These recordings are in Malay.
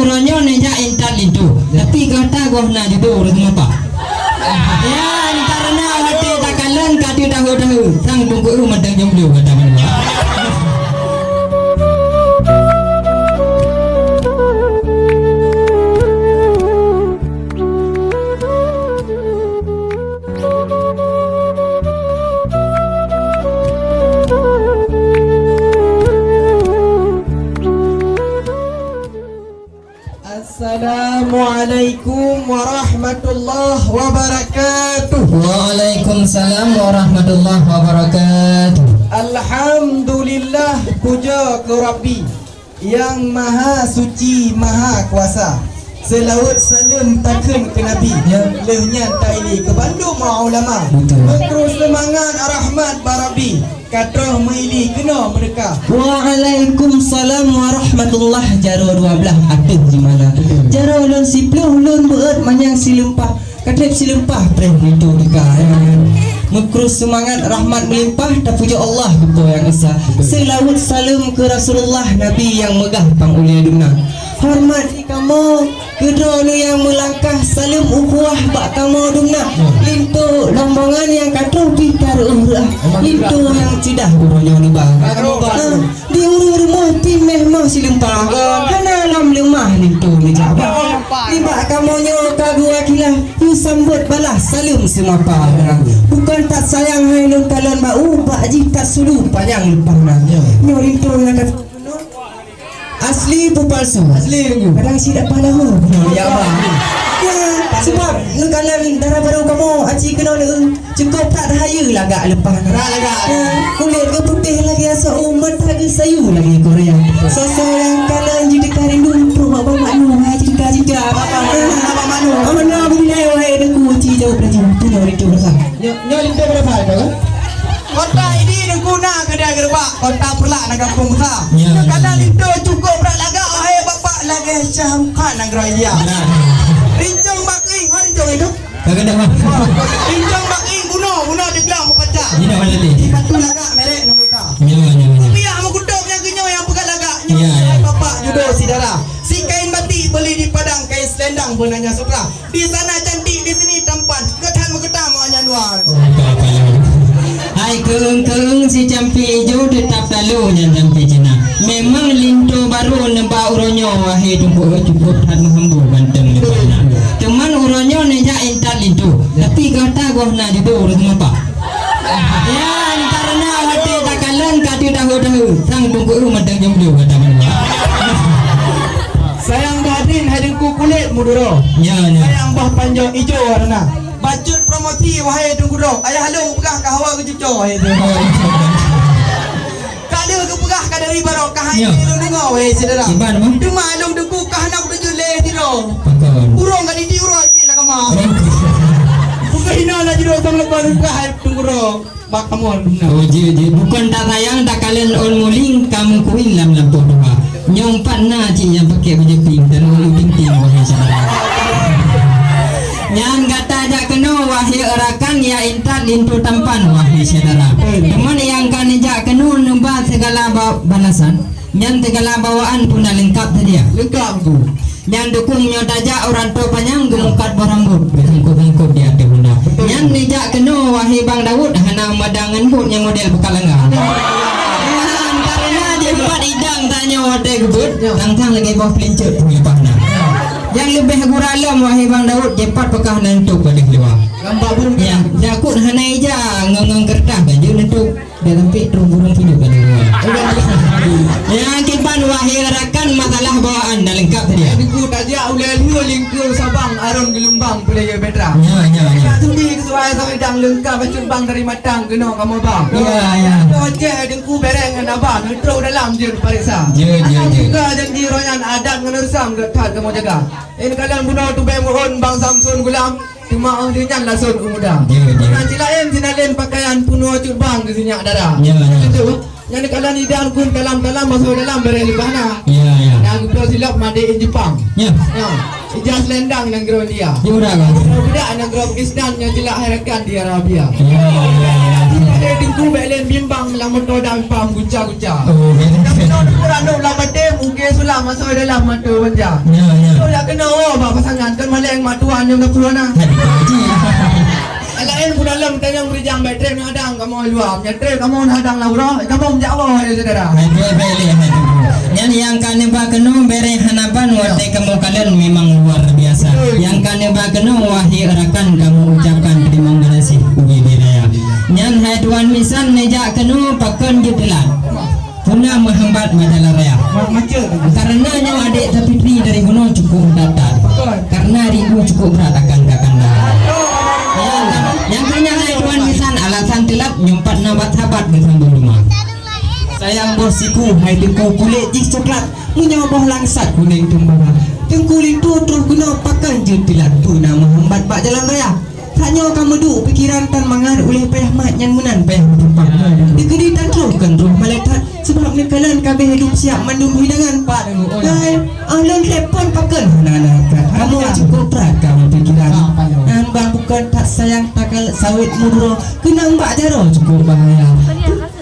uronyo neja entar lintu. Tapi kata gua na judo urut apa? Ya, karena hati takalan kati tahu sang tunggu madang jomblo kata mana. Assalamualaikum warahmatullahi wabarakatuh. Waalaikumsalam warahmatullahi wabarakatuh. Alhamdulillah, puja ke Rabbi yang maha suci maha kuasa. Selawat salam takkan ke Nabi lehnya taili ke bandu ulama. Terus semangat rahmat barabi katrah maili kena mereka. Waalaikumsalam warahmatullahi jaro 12 akhir di mana. Jaro ulun sipluh ulun beut manyang silempah. Kadep silempah preh itu dekat. Mekrus semangat rahmat melimpah dan puja Allah gitu yang esa. Selawat salam ke Rasulullah Nabi yang megah pangulia dunia. Hormat kamu kedua yang melangkah salam ukhuwah bak kamu dunia. Lintu lombongan yang katuh pikar urah. Lintu yang cidah uronya ni bang. Di rumah timeh mah silempah. Kana lam lemah lintu ni jabah. Tiba kamu nyo kagua kilah. You sambut balas salam semapa. Bukan tak sayang hai lun kalon bau bak jita sulu panjang lupa nak. Nyo lintu yang kata asli bu palsu. Asli kadang sidak palahu. Ya bang. Ya sebab lu kalan darah baru kamu aci kena lu cukup tak dahaya lagak lepas lagak. Kulit ke putih lagi asa umat lagi sayu lagi Korea. Seseorang kalan jadi karindu pro bapa manu haji jika bapa manu. Amana bila wahai dengku ci jauh berjauh tu nyori tu berasa. Nyori tu berapa kan? Kota ini guna kedai gerbak kota perlak nak kampung besar. Kadang itu cukup berat lagak wahai bapak lagi syamkan negara India. Rincong baking, hari rincong itu. Kagak mah. Rincong baking guna di belah muka kaca. Ini nak mana tadi? Patu lagak merek nak kita. Ya. Biar mengkutuk yang genyo yang pegang lagak. Ya. Bapak judo si darah. Si kain batik beli di Padang, kain selendang benarnya sutra. Di sana cantik, di sini tampan. Ketan mengetam hanya nuan. Hai keung si campi hijau tetap lalu yang campi Cina. Memang lintu baru nampak uronyo wahai cukup tak menghambu banteng lepasna. Teman uronyo neja entar lintu. Tapi kata gua nak judo urut apa? Ya karena hati takalan kati tahu sang tunggu madang jomblo kata mana. Sayang badin hadengku kulit muduro. Ya. Sayang bah panjang hijau warna. Bajut promosi wahai tunggu ayah halu pegah ke hawa ke cucu wahai tu. Kada ke pegah ke dari barok ke hai ni dengar wahai saudara. Cuma halu dengku ke anak tuju leh tido. Urang ka di urang iki lah kama. Bukan hina lah jero tang lepas ke hai tunggu bak kamu benar. Oh ji bukan tak sayang tak kalian on muling kamu kuin lam lampu doa. Nyong patna ci yang pakai baju pink dan ulu pinting wahai saudara. Yang kata aja kena wahai erakan ya intat lintu tampan wahai saudara. Teman yang kan aja kena nembak segala balasan. Yang segala bawaan pun dah lengkap tadi ya. Lengkap tu. Yang dukungnya tajak orang tua panjang gemungkat berambut bengkok di hati bunda. Yang nijak kena wahai Bang Daud hana madangan but yang model bekalangga. Karena dia buat idang tanya wadah gebut tang lagi bawah pelincet punya pahna. Yang lebih guralam wahai Bang Daud jepat pekah nantuk pada keluar. Gambar burung ya jakut hana ija ngang kertas baju nantuk dia sampai terus burung hidup pada luar. Yang kipan wahai rakan masalah bawaan dah lengkap tadi. Aku tajak ulai liu lingkau Sabang Aron Gelembang Pelaya Petra. Ya. Tuli kesuai sampai dang lengkap bacun bang dari Matang kena kamu bang. Ya. Wajah dengku bereng dengan abang netro dalam je periksa. Ya. Juga janji royan adat ngenersam dekat kamu jaga. Ini kalian bunuh tu mohon Bang Samsun Gulam. Cuma dia nyan lasun umuda. Nanti lain sinalen pakaian punuh cut bang ke sini darah. Ya. Itu. Yang kalian idang kun kalam masuk dalam bereng lebahna. Ya. Yang kita silap made in Jepang. Ya. Ijas lendang nang gero dia. Ya udah kan. Budak nang gero Pakistan yang jelak harakan di Arabia. Ya. Bete tingku belen bimbang lang motor dan pam guca-guca. Oh, Nak kurang dok lah bete mungkin sulam masuk dalam mata banja. ya ya. Kau dah kena apa pasangan kan maleng matuan yang nak keluar nak. Alain pun dalam tanya berijang bete nak hadang kamu luar. Nyetre kamu hadang lah urang. Kamu menjawab ya saudara. Hai bele hai. Yan yang kane ba keno bere hanapan wate kamu kalian memang luar biasa. Yang kane ba keno wahi rakan kamu ucapkan terima kasih ugi diraya. Yan hai tuan misan neja keno pakan gitulah. Puna menghambat majalah raya. Macam Karena yang adik tapi tri dari gunung cukup datar. Karena rindu cukup berat akan kakanda. Yang punya hai tuan misan alasan telat nyumpat nabat habat bersambung rumah. Sayang bosiku hai tengku kulit jik coklat menyoboh langsat kuning tumbara. Tengkulit tu terus guna pakan jutilat tu nama hambat bak jalan raya. Tanya kamu duk pikiran tan mangar oleh payah mat yang menan payah tumpang. Dikeditan teruskan roh maletat sebab ni kalian kabeh hidup siap mandum hidangan pak. Hai, alon telefon pakan anak-anak. Kamu cukup berat kamu pikiran. Bang bukan tak sayang takal sawit mudro kena mbak jaro cukup bahaya.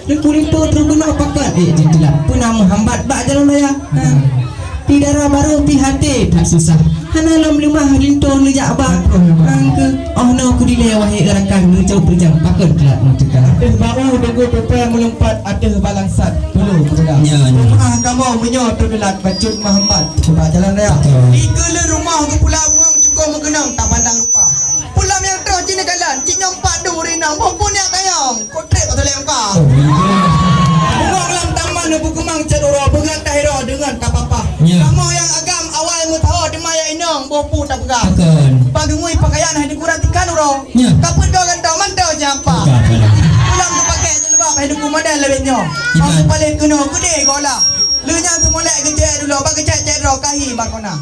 Dan kulit tu terus guna pakan jutilat punah menghambat bak jalan raya. Tidara baru pi hati tak susah. Hanalam lemah lintong lejak abang. Angke oh no ku dileh wahi rakan nucau berjang pakon kelat mutika. Baru tunggu pepe melompat ada balangsat dulu saudara. Ya. Rumah kamu menyo tergelat bacut Muhammad coba jalan raya. Dikele rumah ke pulau bungang cukup mengenang tak pandang rupa. Pulau yang terus cina galan cik nyompak dong renang pompon yang kayang. Kotrek atau lengkap. Bungang lam taman berkemang cedora bergantai roh dengan tak apa-apa. Ya. Kamu yang agam awal mu tahu demaya inong bopu tak pegang. Pakon. Pagungui pakaian hari kurang tikan uro. Ya. Kapun do gantau mantau siapa. Pulang tu pakai je lebah hidup kumadan lebihnya. Kamu paling kuno gede gola. Lu yang semolek kecek dulu bagi cek ro kahi bakona.